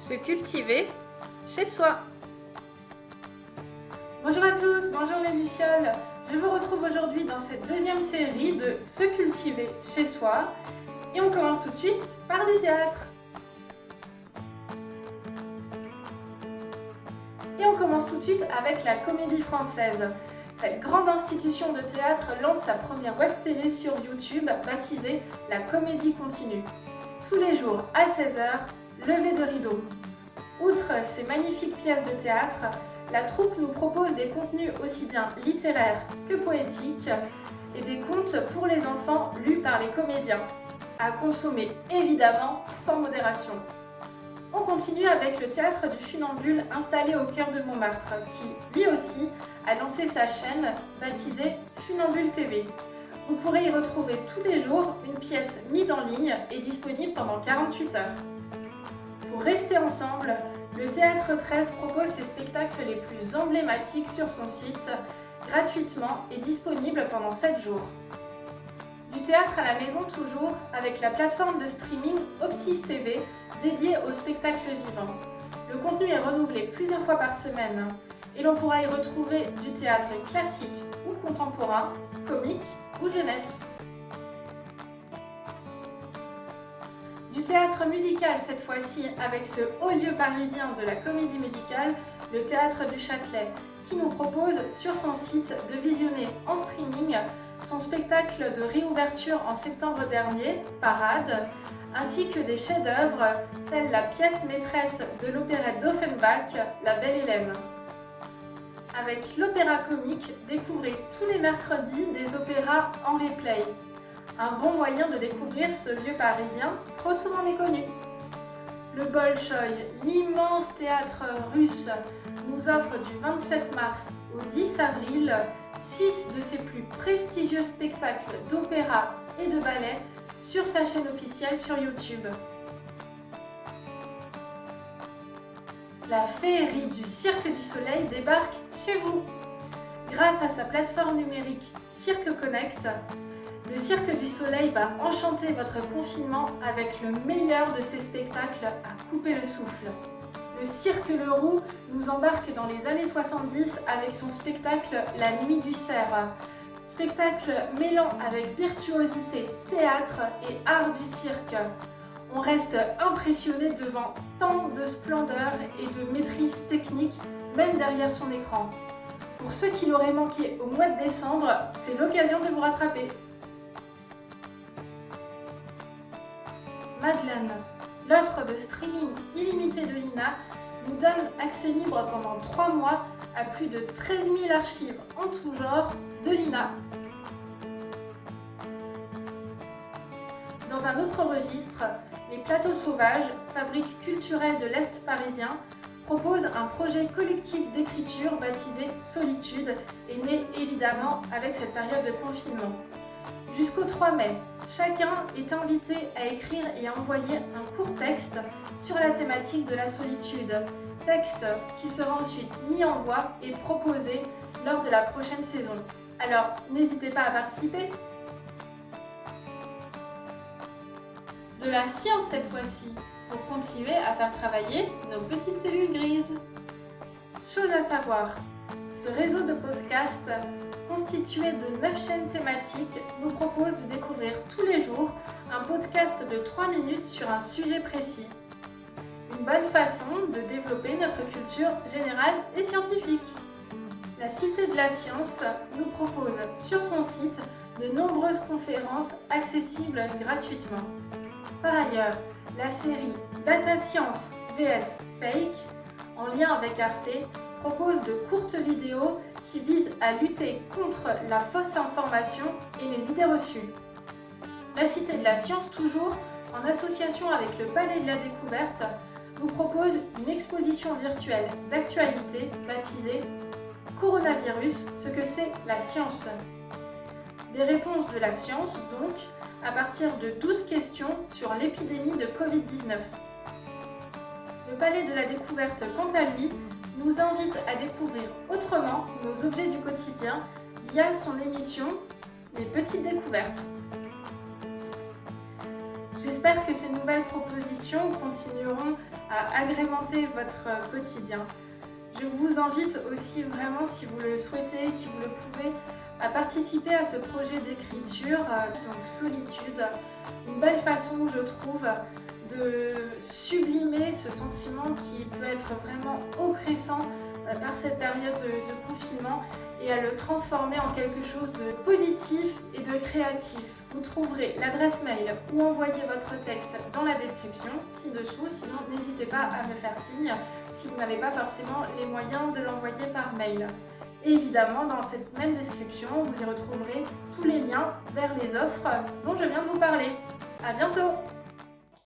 Se cultiver chez soi. Bonjour à tous, bonjour les Lucioles. Je vous retrouve aujourd'hui dans cette deuxième série de Se cultiver chez soi. Et on commence tout de suite par du théâtre. Et on commence tout de suite avec la Comédie Française. Cette grande institution de théâtre lance sa première web télé sur YouTube baptisée La Comédie Continue. Tous les jours à 16h, lever de rideau. Outre ces magnifiques pièces de théâtre, la troupe nous propose des contenus aussi bien littéraires que poétiques et des contes pour les enfants lus par les comédiens, à consommer évidemment sans modération. On continue avec le théâtre du Funambule installé au cœur de Montmartre, qui lui aussi a lancé sa chaîne baptisée Funambule TV. Vous pourrez y retrouver tous les jours une pièce mise en ligne et disponible pendant 48 heures. Pour rester ensemble, le Théâtre 13 propose ses spectacles les plus emblématiques sur son site, gratuitement et disponible pendant 7 jours. Du théâtre à la maison toujours, avec la plateforme de streaming Opsis TV dédiée aux spectacles vivants. Le contenu est renouvelé plusieurs fois par semaine et l'on pourra y retrouver du théâtre classique ou contemporain, comique ou jeunesse. Du théâtre musical cette fois-ci avec ce haut lieu parisien de la comédie musicale, le Théâtre du Châtelet, qui nous propose sur son site de visionner en streaming son spectacle de réouverture en septembre dernier, Parade, ainsi que des chefs-d'œuvre tels la pièce maîtresse de l'opérette d'Offenbach, La Belle Hélène. Avec l'opéra comique, découvrez tous les mercredis des opéras en replay. Un bon moyen de découvrir ce lieu parisien trop souvent méconnu. Le Bolchoï, l'immense théâtre russe, nous offre du 27 mars au 10 avril 6 de ses plus prestigieux spectacles d'opéra et de ballet sur sa chaîne officielle sur YouTube. La féerie du Cirque du Soleil débarque chez vous. Grâce à sa plateforme numérique Cirque Connect, le Cirque du Soleil va enchanter votre confinement avec le meilleur de ses spectacles à couper le souffle. Le Cirque Le Roux nous embarque dans les années 70 avec son spectacle La Nuit du Cerf. Spectacle mêlant avec virtuosité, théâtre et art du cirque. On reste impressionné devant tant de splendeur et de maîtrise technique, même derrière son écran. Pour ceux qui l'auraient manqué au mois de décembre, c'est l'occasion de vous rattraper. Madeleine, l'offre de streaming illimité de l'INA, nous donne accès libre pendant 3 mois à plus de 13 000 archives en tout genre de l'INA. Dans un autre registre, les Plateaux Sauvages, fabrique culturelle de l'Est parisien, proposent un projet collectif d'écriture baptisé Solitude et né évidemment avec cette période de confinement. Jusqu'au 3 mai, chacun est invité à écrire et à envoyer un court texte sur la thématique de la solitude. Texte qui sera ensuite mis en voix et proposé lors de la prochaine saison. Alors, n'hésitez pas à participer. De la science cette fois-ci, pour continuer à faire travailler nos petites cellules grises. Chose à savoir, ce réseau de podcasts constitué de 9 chaînes thématiques nous propose de découvrir tous les jours un podcast de 3 minutes sur un sujet précis. Une bonne façon de développer notre culture générale et scientifique. La Cité de la Science nous propose sur son site de nombreuses conférences accessibles gratuitement. Par ailleurs, la série Data Science vs Fake, en lien avec Arte, propose de courtes vidéos qui visent à lutter contre la fausse information et les idées reçues. La Cité de la Science, toujours en association avec le Palais de la Découverte, nous propose une exposition virtuelle d'actualité baptisée Coronavirus, ce que c'est la science. Des réponses de la science, donc, à partir de 12 questions sur l'épidémie de Covid-19. Le Palais de la Découverte, quant à lui, nous invite à découvrir autrement nos objets du quotidien via son émission Les Petites Découvertes. J'espère que ces nouvelles propositions continueront à agrémenter votre quotidien. Je vous invite aussi vraiment, si vous le souhaitez, si vous le pouvez, à participer à ce projet d'écriture, donc Solitude. Une belle façon, je trouve, de sublimer ce sentiment qui peut être vraiment oppressant par cette période de confinement et à le transformer en quelque chose de positif et de créatif. Vous trouverez l'adresse mail où envoyer votre texte dans la description ci-dessous, sinon n'hésitez pas à me faire signe si vous n'avez pas forcément les moyens de l'envoyer par mail. Et évidemment, dans cette même description, vous y retrouverez tous les liens vers les offres dont je viens de vous parler. À bientôt!